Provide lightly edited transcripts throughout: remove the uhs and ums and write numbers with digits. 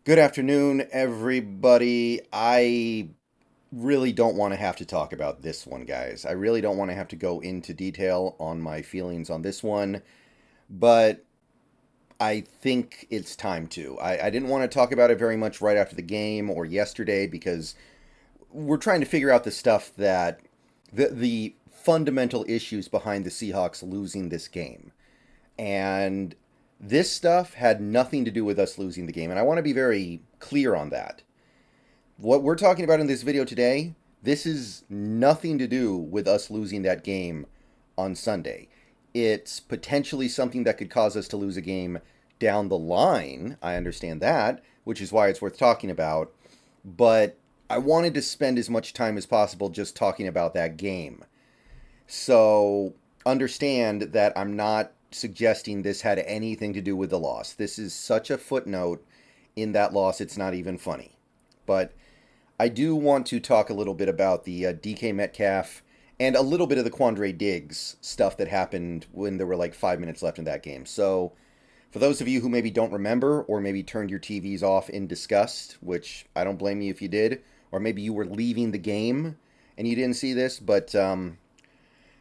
Good afternoon, everybody. I really don't want to have to talk about this one, guys. I really don't want to have to go into detail on my feelings on this one, but I think it's time to. I didn't want to talk about it very much right after the game or yesterday because we're trying to figure out the stuff that the fundamental issues behind the Seahawks losing this game. And this stuff had nothing to do with us losing the game. And I want to be very clear on that. What we're talking about in this video today, this is nothing to do with us losing that game on Sunday. It's potentially something that could cause us to lose a game down the line. I understand that, which is why it's worth talking about. But I wanted to spend as much time as possible just talking about that game. So understand that I'm not suggesting this had anything to do with the loss. This is such a footnote in that loss, it's not even funny. But I do want to talk a little bit about the DK Metcalf and a little bit of the Quandre Diggs stuff that happened when there were like 5 minutes left in that game. So, for those of you who maybe don't remember or maybe turned your TVs off in disgust, which I don't blame you if you did, or maybe you were leaving the game and you didn't see this, but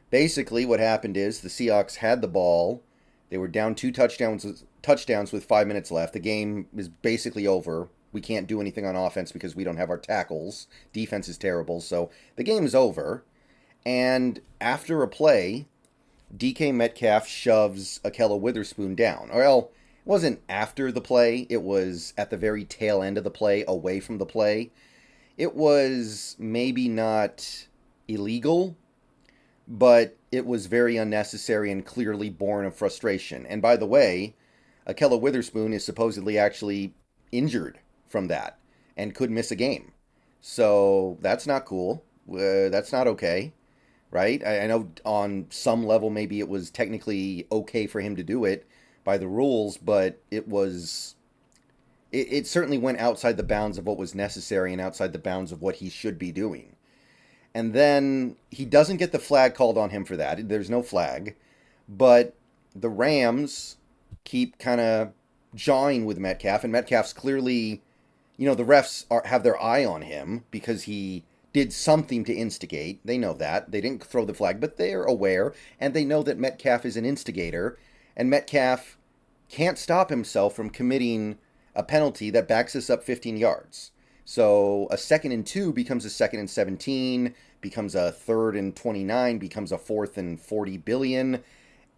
basically what happened is the Seahawks had the ball. They were down touchdowns with 5 minutes left. The game is basically over. We can't do anything on offense because we don't have our tackles. Defense is terrible, so the game is over. And after a play, DK Metcalf shoves Akella Witherspoon down. Well, it wasn't after the play, it was at the very tail end of the play, away from the play. It was maybe not illegal, but it was very unnecessary and clearly born of frustration. And by the way, Akella Witherspoon is supposedly actually injured from that and could miss a game. So that's not cool. That's not okay, right? I know on some level maybe it was technically okay for him to do it by the rules, but it certainly went outside the bounds of what was necessary and outside the bounds of what he should be doing. And then he doesn't get the flag called on him for that. There's no flag. But the Rams keep kind of jawing with Metcalf, and Metcalf's clearly, the refs have their eye on him because he did something to instigate. They know that. They didn't throw the flag, but they're aware, and they know that Metcalf is an instigator, and Metcalf can't stop himself from committing a penalty that backs us up 15 yards. So a 2nd and 2 becomes a 2nd and 17, becomes a 3rd and 29, becomes a 4th and 40 billion,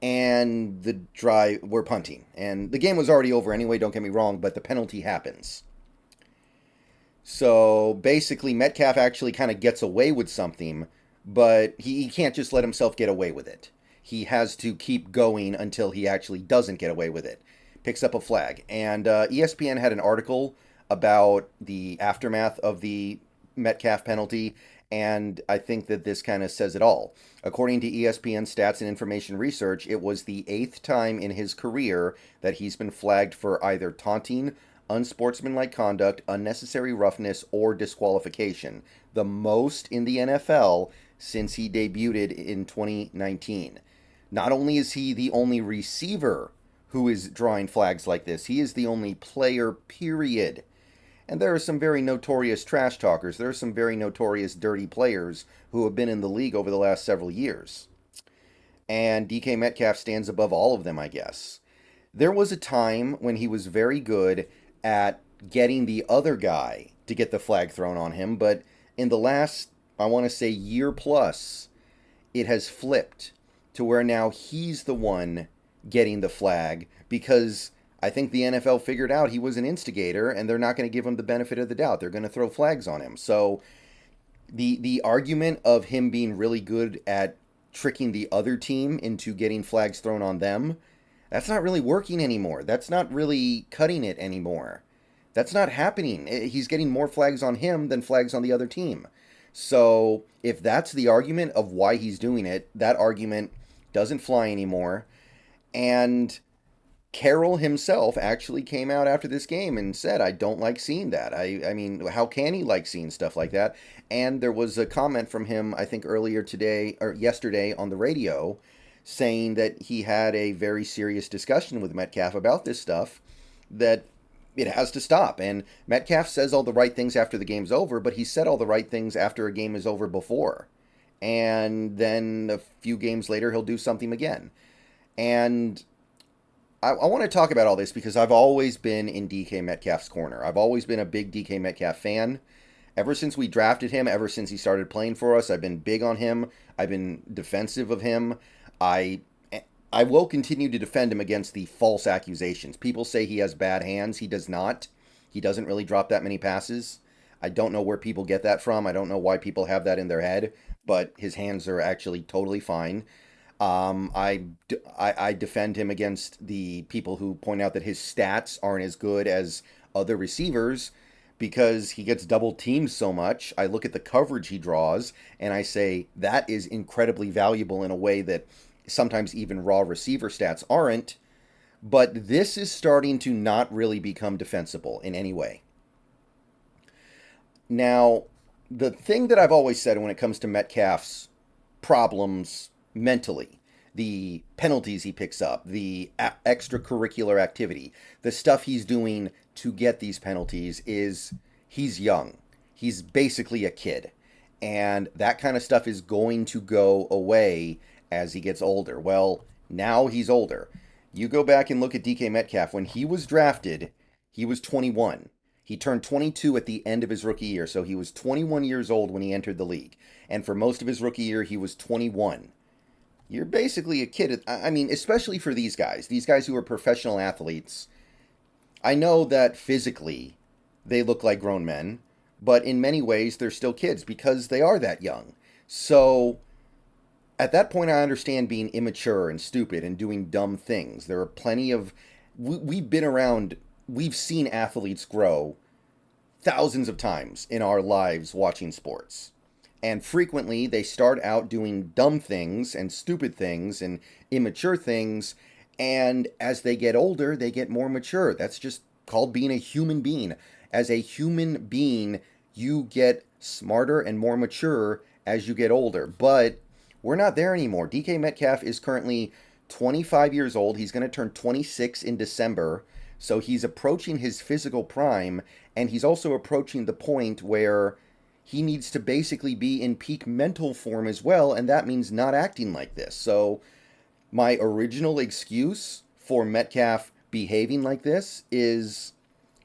and the drive, we're punting. And the game was already over anyway, don't get me wrong, but the penalty happens. So basically, Metcalf actually kind of gets away with something, but he can't just let himself get away with it. He has to keep going until he actually doesn't get away with it. Picks up a flag. And ESPN had an article about the aftermath of the Metcalf penalty, and I think that this kind of says it all. According to ESPN Stats and Information Research, it was the 8th time in his career that he's been flagged for either taunting, unsportsmanlike conduct, unnecessary roughness, or disqualification. The most in the NFL since he debuted in 2019. Not only is he the only receiver who is drawing flags like this, he is the only player, period. And there are some very notorious trash talkers. There are some very notorious dirty players who have been in the league over the last several years. And DK Metcalf stands above all of them, I guess. There was a time when he was very good at getting the other guy to get the flag thrown on him, but in the last, I want to say, year plus, it has flipped to where now he's the one getting the flag because I think the NFL figured out he was an instigator and they're not going to give him the benefit of the doubt. They're going to throw flags on him. So the argument of him being really good at tricking the other team into getting flags thrown on them, that's not really working anymore. That's not really cutting it anymore. That's not happening. He's getting more flags on him than flags on the other team. So if that's the argument of why he's doing it, that argument doesn't fly anymore. And Carroll himself actually came out after this game and said, I don't like seeing that. I mean, how can he like seeing stuff like that? And there was a comment from him, I think earlier today or yesterday on the radio saying that he had a very serious discussion with Metcalf about this stuff, that It has to stop. And Metcalf says all the right things after the game's over, but he said all the right things after a game is over before. And then a few games later, he'll do something again. And I want to talk about all this because I've always been in DK Metcalf's corner. I've always been a big DK Metcalf fan. Ever since we drafted him, ever since he started playing for us, I've been big on him. I've been defensive of him. I I will continue to defend him against the false accusations. People say he has bad hands. He does not. He doesn't really drop that many passes. I don't know where people get that from. I don't know why people have that in their head, but his hands are actually totally fine. I defend him against the people who point out that his stats aren't as good as other receivers because he gets double teamed so much. I look at the coverage he draws and I say that is incredibly valuable in a way that sometimes even raw receiver stats aren't. But this is starting to not really become defensible in any way. Now, the thing that I've always said when it comes to Metcalf's problems mentally, the penalties he picks up, the extracurricular activity, the stuff he's doing to get these penalties is he's young. He's basically a kid. And that kind of stuff is going to go away as he gets older. Well, now he's older. You go back and look at DK Metcalf. When he was drafted, he was 21. He turned 22 at the end of his rookie year, so he was 21 years old when he entered the league. And for most of his rookie year, he was 21. You're basically a kid. I mean, especially for these guys who are professional athletes. I know that physically they look like grown men, but in many ways they're still kids because they are that young. So at that point, I understand being immature and stupid and doing dumb things. There are plenty of... We've been around... We've seen athletes grow thousands of times in our lives watching sports. And frequently, they start out doing dumb things and stupid things and immature things. And as they get older, they get more mature. That's just called being a human being. As a human being, you get smarter and more mature as you get older. But we're not there anymore. DK Metcalf is currently 25 years old. He's going to turn 26 in December. So he's approaching his physical prime, and he's also approaching the point where he needs to basically be in peak mental form as well, and that means not acting like this. So my original excuse for Metcalf behaving like this is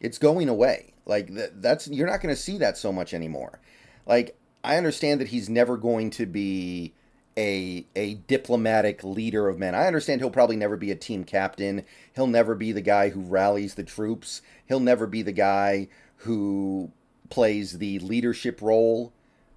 it's going away. Like that's you're not going to see that so much anymore. Like I understand that he's never going to be a diplomatic leader of men. I understand he'll probably never be a team captain. He'll never be the guy who rallies the troops. He'll never be the guy who plays the leadership role.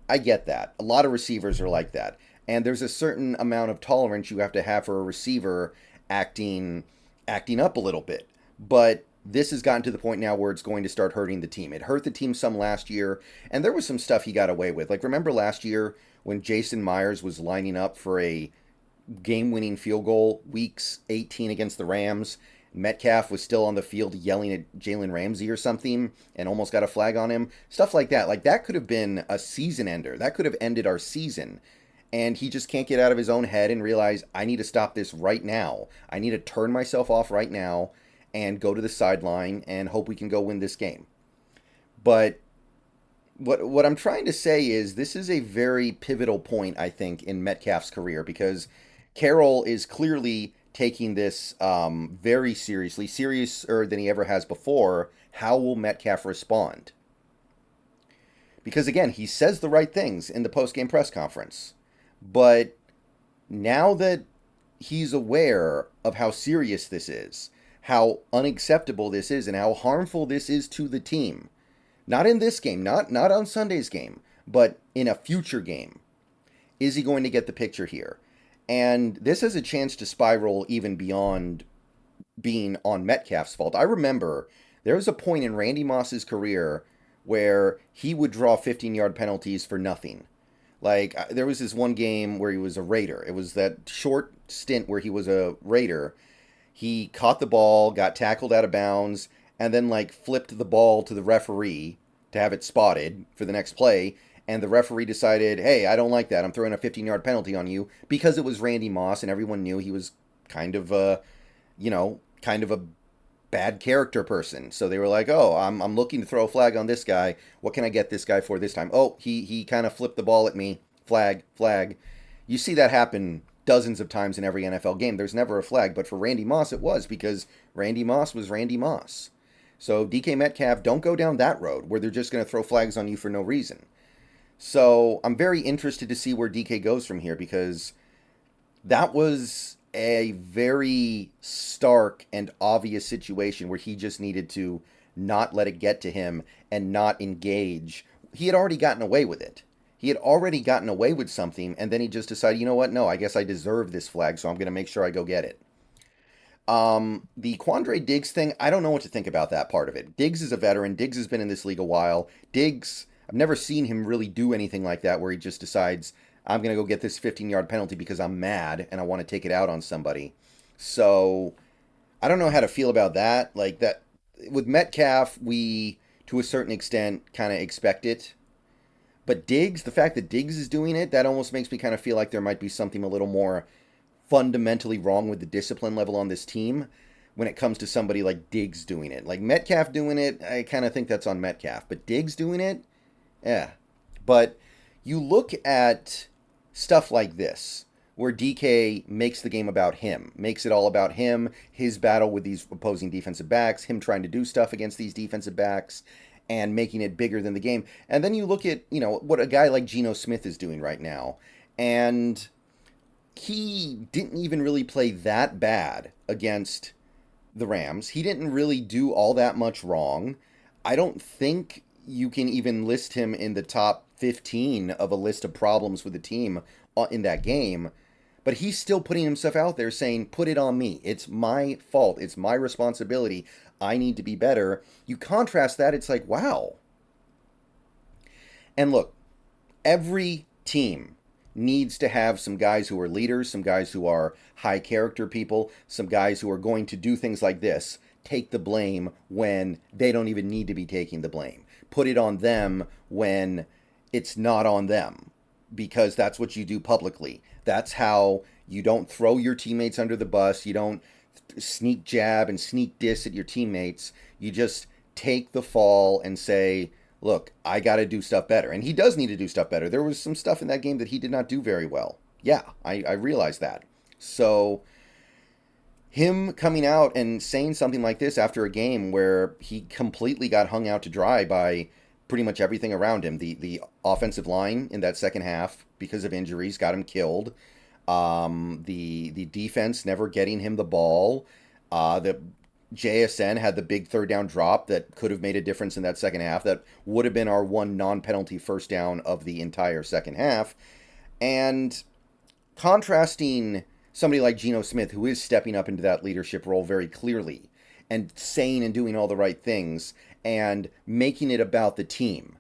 I get that. A lot of receivers are like that. And there's a certain amount of tolerance you have to have for a receiver acting up a little bit. But this has gotten to the point now where it's going to start hurting the team. It hurt the team some last year, and there was some stuff he got away with. Like, remember last year when Jason Myers was lining up for a game-winning field goal, weeks 18 against the Rams? Metcalf was still on the field yelling at Jalen Ramsey or something and almost got a flag on him. Stuff like that. Like, that could have been a season ender. That could have ended our season. And he just can't get out of his own head and realize, I need to stop this right now. I need to turn myself off right now and go to the sideline and hope we can go win this game. But what I'm trying to say is this is a very pivotal point, I think, in Metcalf's career because Carroll is clearly taking this very seriously, seriouser than he ever has before. How will Metcalf respond? Because, again, he says the right things in the post-game press conference. But now that he's aware of how serious this is, how unacceptable this is, and how harmful this is to the team, not in this game, not on Sunday's game, but in a future game, is he going to get the picture here? And this has a chance to spiral even beyond being on Metcalf's fault. I remember there was a point in Randy Moss's career where he would draw 15-yard penalties for nothing. Like, there was this one game where he was a Raider. It was that short stint where he was a Raider. He caught the ball, got tackled out of bounds, and then, like, flipped the ball to the referee to have it spotted for the next play. And the referee decided, hey, I don't like that. I'm throwing a 15-yard penalty on you because it was Randy Moss and everyone knew he was kind of a bad character person. So they were like, oh, I'm looking to throw a flag on this guy. What can I get this guy for this time? Oh, he kind of flipped the ball at me. Flag, flag. You see that happen dozens of times in every NFL game. There's never a flag, but for Randy Moss, it was because Randy Moss was Randy Moss. So DK Metcalf, don't go down that road where they're just going to throw flags on you for no reason. So I'm very interested to see where DK goes from here because that was a very stark and obvious situation where he just needed to not let it get to him and not engage. He had already gotten away with it. He had already gotten away with something, and then he just decided, you know what? No, I guess I deserve this flag, so I'm going to make sure I go get it. The Quandre Diggs thing, I don't know what to think about that part of it. Diggs is a veteran. Diggs has been in this league a while. Diggs, I've never seen him really do anything like that where he just decides, I'm going to go get this 15-yard penalty because I'm mad and I want to take it out on somebody. So I don't know how to feel about that. Like that with Metcalf, we to a certain extent kind of expect it. But Diggs, the fact that Diggs is doing it, that almost makes me kind of feel like there might be something a little more fundamentally wrong with the discipline level on this team when it comes to somebody like Diggs doing it. Like Metcalf doing it, I kind of think that's on Metcalf. But Diggs doing it, yeah. But you look at stuff like this, where DK makes the game about him, makes it all about him, his battle with these opposing defensive backs, him trying to do stuff against these defensive backs, and making it bigger than the game. And then you look at, what a guy like Geno Smith is doing right now. And he didn't even really play that bad against the Rams. He didn't really do all that much wrong. I don't think you can even list him in the top 15 of a list of problems with the team in that game. But he's still putting himself out there saying, put it on me. It's my fault. It's my responsibility. I need to be better. You contrast that, it's like, wow. And look, every team needs to have some guys who are leaders, some guys who are high character people, some guys who are going to do things like this. Take the blame when they don't even need to be taking the blame. Put it on them when it's not on them, because that's what you do publicly. That's how you don't throw your teammates under the bus. You don't sneak jab and sneak diss at your teammates. You just take the fall and say, look, I got to do stuff better. And he does need to do stuff better. There was some stuff in that game that he did not do very well. Yeah, I realize that. So him coming out and saying something like this after a game where he completely got hung out to dry by pretty much everything around him. The offensive line in that second half, because of injuries, got him killed. The defense never getting him the ball. The JSN had the big third down drop that could have made a difference in that second half. That would have been our one non-penalty first down of the entire second half. And contrasting somebody like Geno Smith, who is stepping up into that leadership role very clearly and saying and doing all the right things and making it about the team.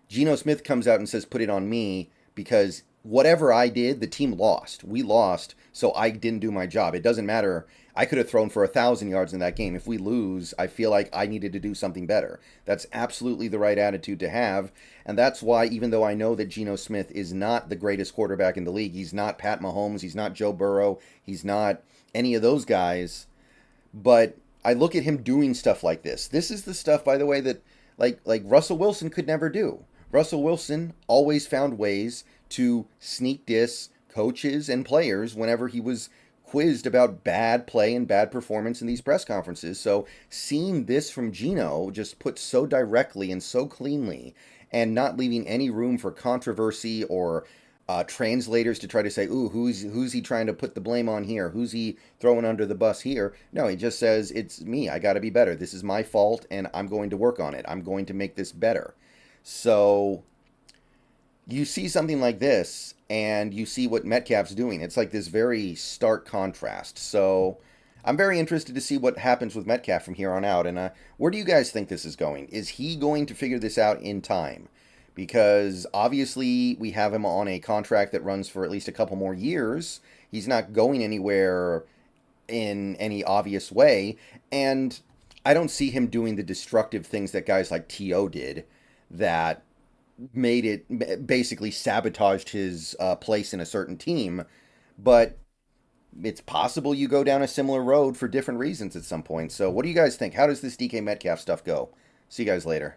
Geno Smith comes out and says, put it on me because whatever I did, the team lost. We lost, so I didn't do my job. It doesn't matter. I could have thrown for 1,000 yards in that game. If we lose, I feel like I needed to do something better. That's absolutely the right attitude to have. And that's why, even though I know that Geno Smith is not the greatest quarterback in the league, he's not Pat Mahomes, he's not Joe Burrow, he's not any of those guys, but I look at him doing stuff like this. This is the stuff, by the way, that like Russell Wilson could never do. Russell Wilson always found ways to sneak diss coaches and players whenever he was quizzed about bad play and bad performance in these press conferences. So seeing this from Geno just put so directly and so cleanly and not leaving any room for controversy or translators to try to say, ooh, who's he trying to put the blame on here? Who's he throwing under the bus here? No, he just says, it's me. I got to be better. This is my fault, and I'm going to work on it. I'm going to make this better. So you see something like this, and you see what Metcalf's doing. It's like this very stark contrast. So I'm very interested to see what happens with Metcalf from here on out. And where do you guys think this is going? Is he going to figure this out in time? Because obviously we have him on a contract that runs for at least a couple more years. He's not going anywhere in any obvious way. And I don't see him doing the destructive things that guys like T.O. did that made it basically sabotaged his place in a certain team. But it's possible you go down a similar road for different reasons at some point. So what do you guys think? How does this DK Metcalf stuff go? See you guys later.